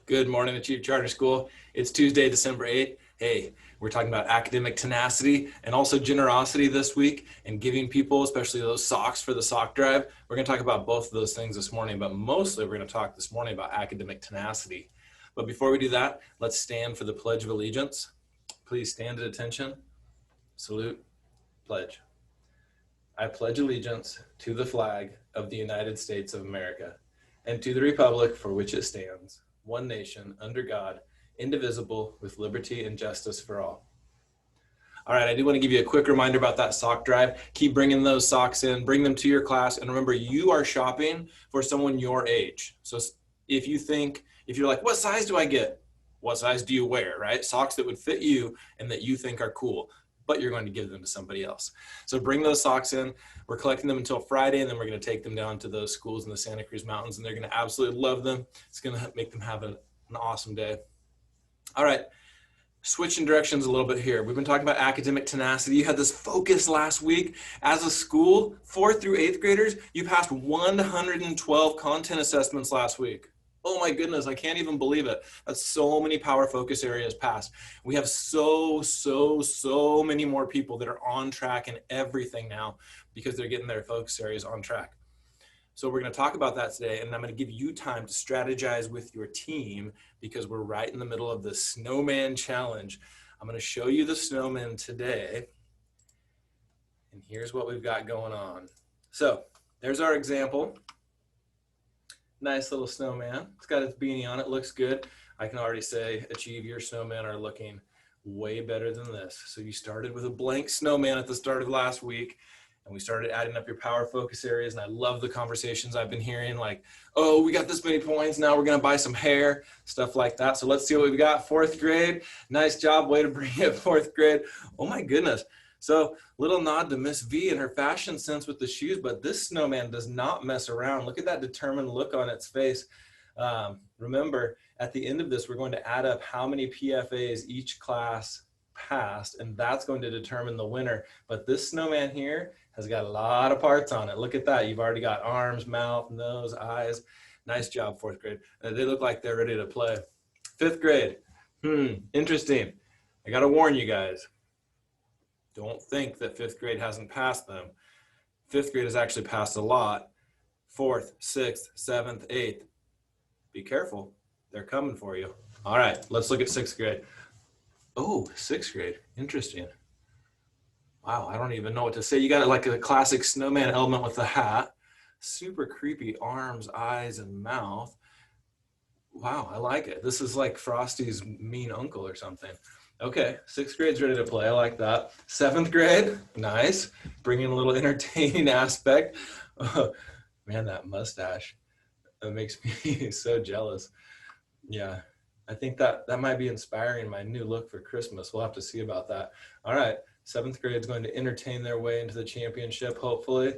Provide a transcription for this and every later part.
Good morning, Achieve Charter School. It's Tuesday, December 8th. Hey, we're talking about academic tenacity and also generosity this week and giving people, especially those socks for the sock drive. We're going to talk about both of those things this morning, but mostly we're going to talk this morning about academic tenacity. But before we do that, let's stand for the Pledge of Allegiance. Please stand at attention. Salute. Pledge. I pledge allegiance to the flag of the United States of America and to the republic for which it stands, one nation, under God, indivisible, with liberty and justice for all. All right, I do want to give you a quick reminder about that sock drive. Keep bringing those socks in, bring them to your class, and remember, you are shopping for someone your age. So if you're like, what size do I get? What size do you wear, right? Socks that would fit you and that you think are cool, but you're going to give them to somebody else. So bring those socks in. We're collecting them until Friday, and then we're going to take them down to those schools in the Santa Cruz Mountains, and they're going to absolutely love them. It's going to make them have an awesome day. All right, switching directions a little bit here. We've been talking about academic tenacity. You had this focus last week. As a school, 4th through 8th graders, you passed 112 content assessments last week. Oh my goodness, I can't even believe it. That's so many power focus areas passed. We have so many more people that are on track in everything now because they're getting their focus areas on track. So we're going to talk about that today, and I'm going to give you time to strategize with your team because we're right in the middle of the snowman challenge. I'm going to show you the snowman today, and here's what we've got going on. So there's our example. Nice little snowman. It's got its beanie on. It looks good. I can already say, Achieve, your snowmen are looking way better than this. So you started with a blank snowman at the start of last week, and we started adding up your power focus areas. And I love the conversations I've been hearing, like, oh, we got this many points. Now we're going to buy some hair, stuff like that. So let's see what we've got. 4th grade. Nice job. Way to bring it, 4th grade. Oh my goodness. So little nod to Miss V and her fashion sense with the shoes, but this snowman does not mess around. Look at that determined look on its face. Remember, at the end of this, we're going to add up how many PFAs each class passed, and that's going to determine the winner. But this snowman here has got a lot of parts on it. Look at that. You've already got arms, mouth, nose, eyes. Nice job, 4th grade. They look like they're ready to play. 5th grade. Interesting. I got to warn you guys. Don't think that 5th grade hasn't passed them. 5th grade has actually passed a lot. 4th, 6th, 7th, 8th. Be careful. They're coming for you. All right, let's look at 6th grade. Oh, 6th grade. Interesting. Wow, I don't even know what to say. You got like a classic snowman element with the hat. Super creepy arms, eyes, and mouth. Wow, I like it. This is like Frosty's mean uncle or something. Okay, 6th grade's ready to play. I like that. 7th grade, nice. Bringing a little entertaining aspect. Oh, man, that mustache. That makes me so jealous. Yeah, I think that might be inspiring my new look for Christmas. We'll have to see about that. All right, 7th grade is going to entertain their way into the championship, hopefully.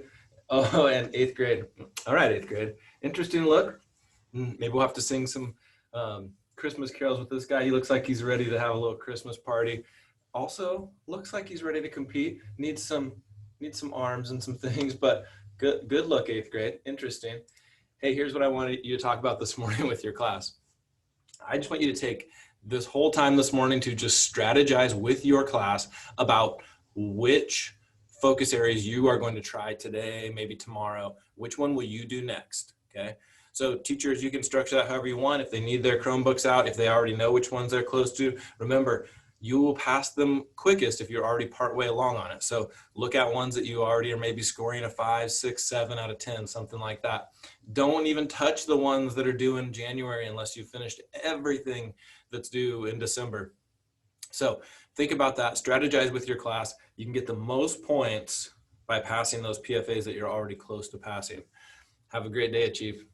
Oh, and 8th grade. All right, 8th grade. Interesting look. Maybe we'll have to sing some Christmas carols with this guy. He looks like he's ready to have a little Christmas party. Also, looks like he's ready to compete. Needs some arms and some things, but good look, 8th grade. Interesting. Hey, here's what I wanted you to talk about this morning with your class. I just want you to take this whole time this morning to just strategize with your class about which focus areas you are going to try today, maybe tomorrow. Which one will you do next? Okay. So teachers, you can structure that however you want. If they need their Chromebooks out, if they already know which ones they're close to, remember, you will pass them quickest if you're already partway along on it. So look at ones that you already are maybe scoring a 5, 6, 7 out of 10, something like that. Don't even touch the ones that are due in January unless you've finished everything that's due in December. So think about that, strategize with your class. You can get the most points by passing those PFAs that you're already close to passing. Have a great day, Achieve.